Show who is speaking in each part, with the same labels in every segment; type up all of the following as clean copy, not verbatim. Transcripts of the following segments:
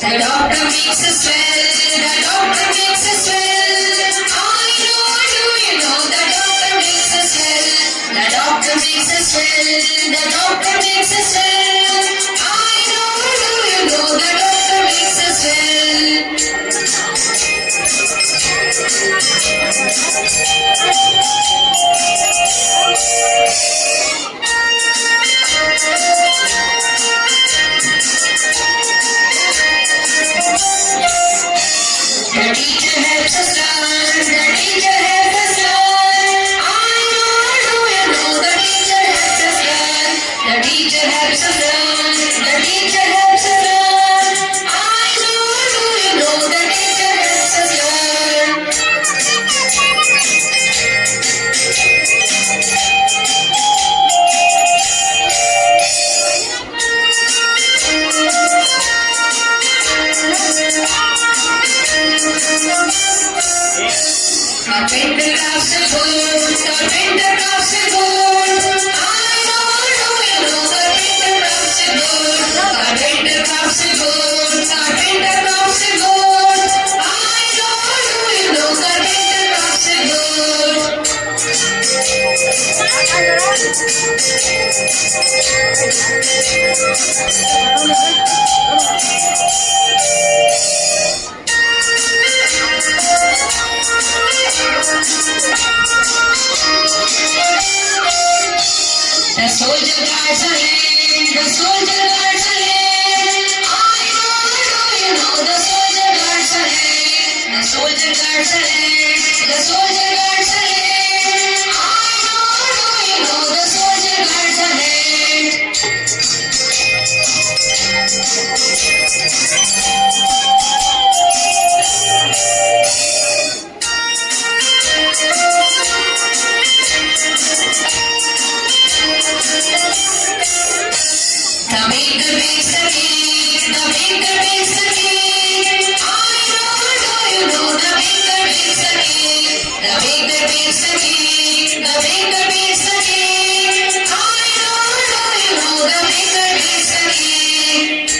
Speaker 1: The doctor makes us well, the doctor makes us well. I know, do you know the doctor makes us well? The doctor makes us well, the doctor makes us well. I know, do you know the doctor makes us well? The teacher helps us learn, the teacher helps us learn. I know, do you know the teacher helps us learn? The teacher helps us learn, the teacher helps us learn. I know, do you know the teacher helps us learn? Carpenter loves the food, carpenter loves the food. I know, do you know carpenter loves the food? Carpenter loves the food, carpenter loves the food. I know, do you know carpenter loves the food? The soldier guards a land, the soldier guards a land. I know, do you know the soldier guards a land? The soldier guards a land, the soldier guards a land. I know, do you know the soldier guards a land? The baker makes the cake, the baker makes the cake. I know, do you know the baker makes the cake? The baker makes the cake, the baker makes the cake. I know, do you know the baker makes the cake?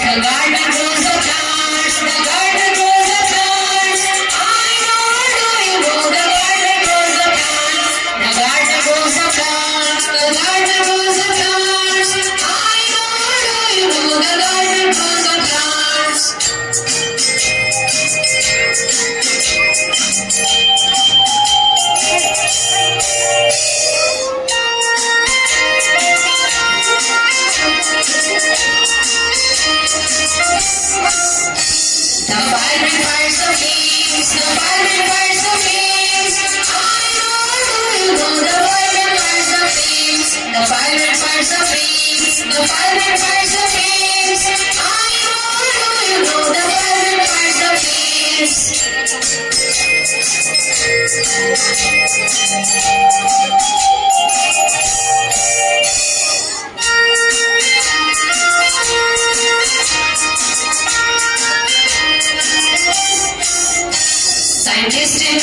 Speaker 1: The garden grows the plants, the garden grows the plants. I know, do you know the garden grows the plants? The garden grows the plants, the garden grows the plants. I know, do you know the garden grows the plants? The fighting fires the flames, the fighting fires the flames. I know, do you know the fighting fires the flames? The fighting fires the flames, the fighting fires the flames. I know, do you know the fighting fires the flames? Scientists and